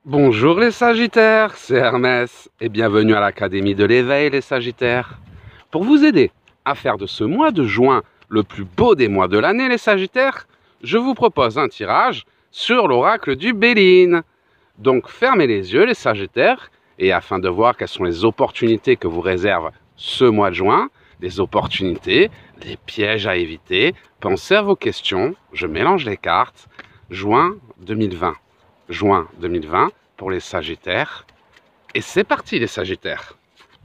Bonjour les Sagittaires, c'est Hermès et bienvenue à l'Académie de l'éveil les Sagittaires. Pour vous aider à faire de ce mois de juin le plus beau des mois de l'année les Sagittaires, je vous propose un tirage sur l'oracle du Béline. Donc fermez les yeux les Sagittaires et afin de voir quelles sont les opportunités que vous réserve ce mois de juin, les opportunités, les pièges à éviter, pensez à vos questions, je mélange les cartes, juin 2020. Juin 2020 pour les Sagittaires. Et c'est parti les Sagittaires.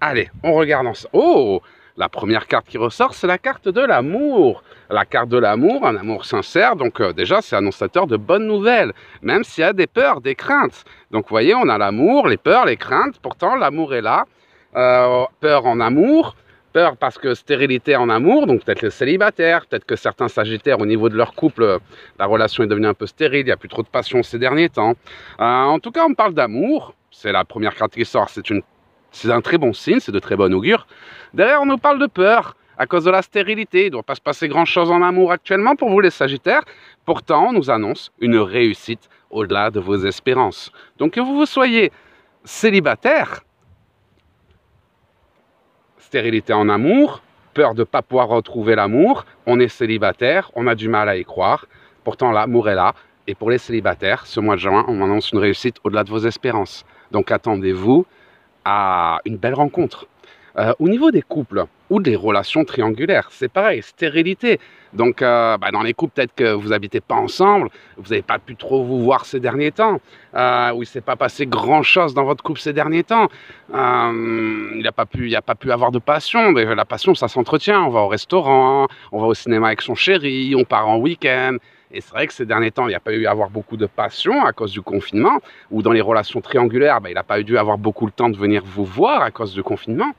Allez, on regarde ensemble. Oh, la première carte qui ressort, c'est la carte de l'amour. La carte de l'amour, un amour sincère. Donc déjà, c'est annonciateur de bonnes nouvelles. Même s'il y a des peurs, des craintes. Donc vous voyez, on a l'amour, les peurs, les craintes. Pourtant, l'amour est là. Peur en amour. Peur parce que stérilité en amour, donc peut-être les célibataires, peut-être que certains Sagittaires au niveau de leur couple, la relation est devenue un peu stérile, il n'y a plus trop de passion ces derniers temps. En tout cas, on parle d'amour, c'est la première carte qui sort, c'est un très bon signe, c'est de très bon augure. Derrière, on nous parle de peur, à cause de la stérilité, il ne doit pas se passer grand-chose en amour actuellement pour vous les Sagittaires. Pourtant, on nous annonce une réussite au-delà de vos espérances. Donc que vous soyez célibataire, stérilité en amour, peur de ne pas pouvoir retrouver l'amour, on est célibataire, on a du mal à y croire, pourtant l'amour est là, et pour les célibataires, ce mois de juin, on annonce une réussite au-delà de vos espérances. Donc attendez-vous à une belle rencontre. Au niveau des couples ou des relations triangulaires, c'est pareil, stérilité. Donc dans les couples, peut-être que vous n'habitez pas ensemble, vous n'avez pas pu trop vous voir ces derniers temps, où il ne s'est pas passé grand-chose dans votre couple ces derniers temps. Il n'y a pas pu avoir de passion, mais la passion, ça s'entretient. On va au restaurant, on va au cinéma avec son chéri, on part en week-end. Et c'est vrai que ces derniers temps, il n'y a pas eu à avoir beaucoup de passion à cause du confinement, ou dans les relations triangulaires, il n'a pas dû avoir beaucoup le temps de venir vous voir à cause du confinement.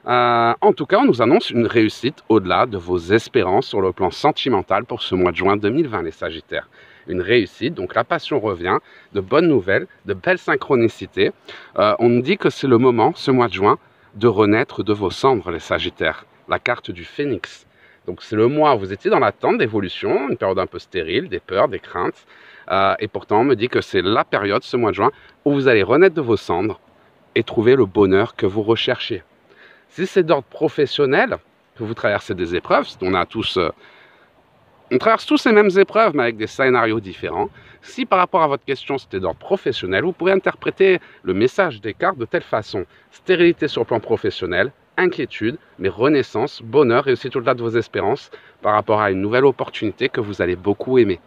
En tout cas, on nous annonce une réussite au-delà de vos espérances sur le plan sentimental pour ce mois de juin 2020, les Sagittaires. Une réussite, donc la passion revient, de bonnes nouvelles, de belles synchronicités. On nous dit que c'est le moment, ce mois de juin, de renaître de vos cendres, les Sagittaires. La carte du Phénix. Donc c'est le mois où vous étiez dans l'attente d'évolution, une période un peu stérile, des peurs, des craintes. Et pourtant, on me dit que c'est la période, ce mois de juin, où vous allez renaître de vos cendres et trouver le bonheur que vous recherchez. Si c'est d'ordre professionnel, que vous traversez des épreuves, on traverse tous les mêmes épreuves, mais avec des scénarios différents. Si par rapport à votre question, c'était d'ordre professionnel, vous pourrez interpréter le message des cartes de telle façon. Stérilité sur le plan professionnel, inquiétude, mais renaissance, bonheur, réussite au-delà de vos espérances par rapport à une nouvelle opportunité que vous allez beaucoup aimer.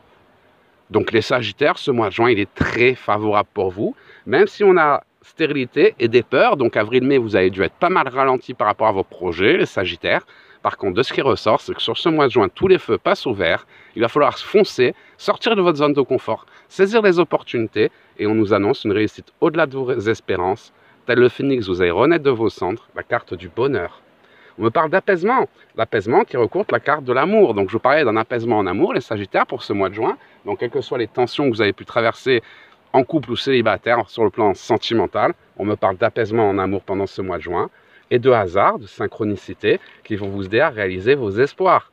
Donc les Sagittaires, ce mois de juin, il est très favorable pour vous, même si on a stérilité et des peurs. Donc avril-mai, vous avez dû être pas mal ralenti par rapport à vos projets, les Sagittaires. Par contre, de ce qui ressort, c'est que sur ce mois de juin, tous les feux passent au vert. Il va falloir foncer, sortir de votre zone de confort, saisir les opportunités et on nous annonce une réussite au-delà de vos espérances. Tel le phénix, vous allez renaître de vos cendres, la carte du bonheur. On me parle d'apaisement, l'apaisement qui recouvre la carte de l'amour. Donc je vous parlais d'un apaisement en amour, les Sagittaires, pour ce mois de juin. Donc quelles que soient les tensions que vous avez pu traverser en couple ou célibataire sur le plan sentimental, on me parle d'apaisement en amour pendant ce mois de juin et de hasard, de synchronicité qui vont vous aider à réaliser vos espoirs.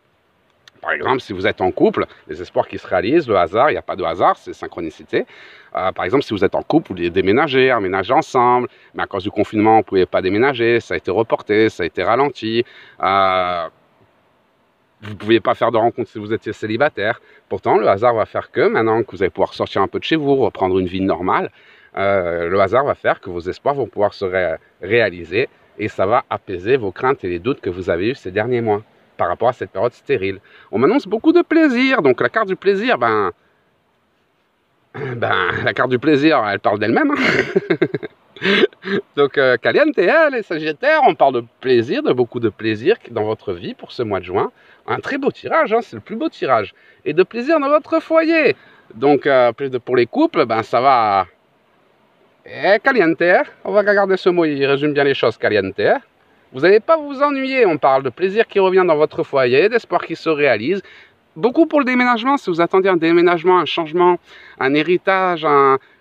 Par exemple, si vous êtes en couple, les espoirs qui se réalisent, le hasard, il n'y a pas de hasard, c'est synchronicité. Par exemple, si vous êtes en couple, vous voulez déménager, emménager ensemble, mais à cause du confinement, vous ne pouvez pas déménager, ça a été reporté, ça a été ralenti. Vous ne pouviez pas faire de rencontre si vous étiez célibataire. Pourtant, le hasard va faire que maintenant que vous allez pouvoir sortir un peu de chez vous, reprendre une vie normale, le hasard va faire que vos espoirs vont pouvoir se réaliser et ça va apaiser vos craintes et les doutes que vous avez eus ces derniers mois par rapport à cette période stérile. On m'annonce beaucoup de plaisir. Donc la carte du plaisir, la carte du plaisir, elle parle d'elle-même. Donc caliente, les Sagittaires, on parle de plaisir, de beaucoup de plaisir dans votre vie pour ce mois de juin. Un très beau tirage, c'est le plus beau tirage. Et de plaisir dans votre foyer. Donc pour les couples, ça va... caliente, on va regarder ce mot, il résume bien les choses, caliente. Vous n'allez pas vous ennuyer, on parle de plaisir qui revient dans votre foyer, d'espoir qui se réalise. Beaucoup pour le déménagement, si vous attendiez un déménagement, un changement, un héritage,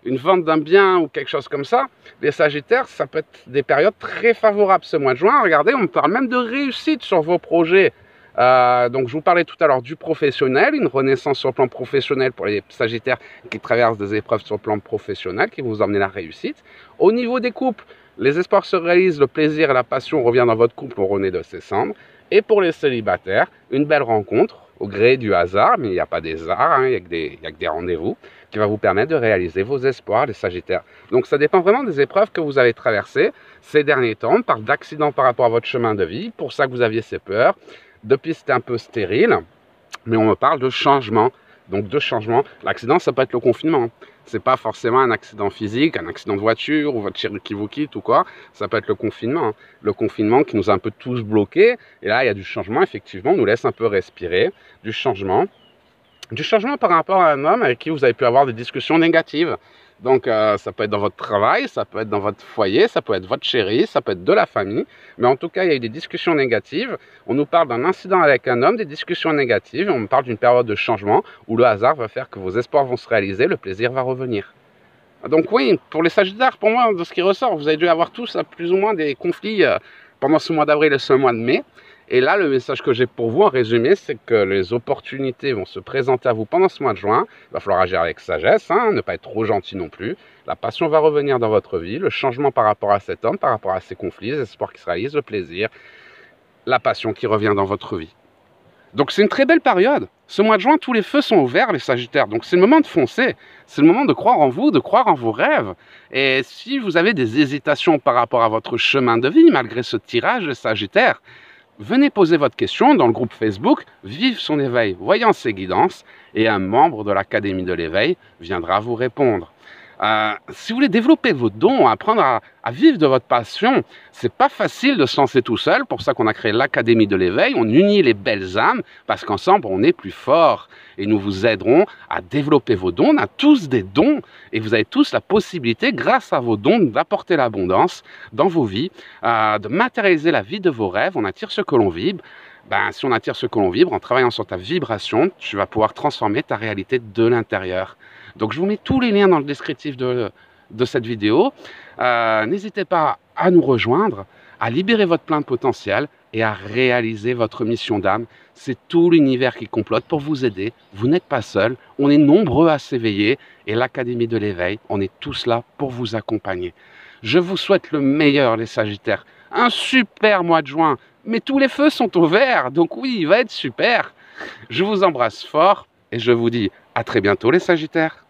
une vente d'un bien ou quelque chose comme ça, les Sagittaires, ça peut être des périodes très favorables ce mois de juin. Regardez, on parle même de réussite sur vos projets. Donc je vous parlais tout à l'heure du professionnel, une renaissance sur le plan professionnel pour les Sagittaires qui traversent des épreuves sur le plan professionnel, qui vont vous emmener la réussite. Au niveau des couples, les espoirs se réalisent, le plaisir et la passion revient dans votre couple, on renaît de ses cendres. Et pour les célibataires, une belle rencontre au gré du hasard, mais il n'y a pas des hasards, hein, il n'y a que des rendez-vous, qui va vous permettre de réaliser vos espoirs, les Sagittaires. Donc ça dépend vraiment des épreuves que vous avez traversées ces derniers temps. On parle d'accidents par rapport à votre chemin de vie, pour ça que vous aviez ces peurs, de pistes un peu stériles, mais on me parle de changement. Donc de changement, l'accident ça peut être le confinement. C'est pas forcément un accident physique, un accident de voiture ou votre chéri qui vous quitte ou quoi. Ça peut être le confinement. Le confinement qui nous a un peu tous bloqués. Et là, il y a du changement, effectivement, on nous laisse un peu respirer. Du changement. Du changement par rapport à un homme avec qui vous avez pu avoir des discussions négatives. Donc ça peut être dans votre travail, ça peut être dans votre foyer, ça peut être votre chéri, ça peut être de la famille. Mais en tout cas, il y a eu des discussions négatives. On nous parle d'un incident avec un homme, des discussions négatives. Et on me parle d'une période de changement où le hasard va faire que vos espoirs vont se réaliser, le plaisir va revenir. Donc oui, pour les Sagittaires, pour moi, de ce qui ressort, vous avez dû avoir tous plus ou moins des conflits pendant ce mois d'avril et ce mois de mai. Et là, le message que j'ai pour vous, en résumé, c'est que les opportunités vont se présenter à vous pendant ce mois de juin. Il va falloir agir avec sagesse, hein, ne pas être trop gentil non plus. La passion va revenir dans votre vie, le changement par rapport à cet homme, par rapport à ses conflits, les espoirs qui se réalisent, le plaisir, la passion qui revient dans votre vie. Donc c'est une très belle période. Ce mois de juin, tous les feux sont ouverts, les Sagittaires. Donc c'est le moment de foncer. C'est le moment de croire en vous, de croire en vos rêves. Et si vous avez des hésitations par rapport à votre chemin de vie, malgré ce tirage, les Sagittaires, venez poser votre question dans le groupe Facebook « Vive son éveil, voyant ses guidances » et un membre de l'Académie de l'éveil viendra vous répondre. Si vous voulez développer vos dons, apprendre à vivre de votre passion, c'est pas facile de se lancer tout seul. Pour ça qu'on a créé l'Académie de l'éveil. On unit les belles âmes parce qu'ensemble on est plus fort. Et nous vous aiderons à développer vos dons. On a tous des dons et vous avez tous la possibilité, grâce à vos dons, d'apporter l'abondance dans vos vies, de matérialiser la vie de vos rêves. On attire ce que l'on vibre. Si on attire ce que l'on vibre, en travaillant sur ta vibration, tu vas pouvoir transformer ta réalité de l'intérieur. Donc je vous mets tous les liens dans le descriptif de cette vidéo. N'hésitez pas à nous rejoindre, à libérer votre plein potentiel et à réaliser votre mission d'âme. C'est tout l'univers qui complote pour vous aider. Vous n'êtes pas seul, on est nombreux à s'éveiller et l'Académie de l'éveil, on est tous là pour vous accompagner. Je vous souhaite le meilleur, les Sagittaires. Un super mois de juin, mais tous les feux sont au vert, donc oui, il va être super. Je vous embrasse fort et je vous dis à très bientôt, les Sagittaires.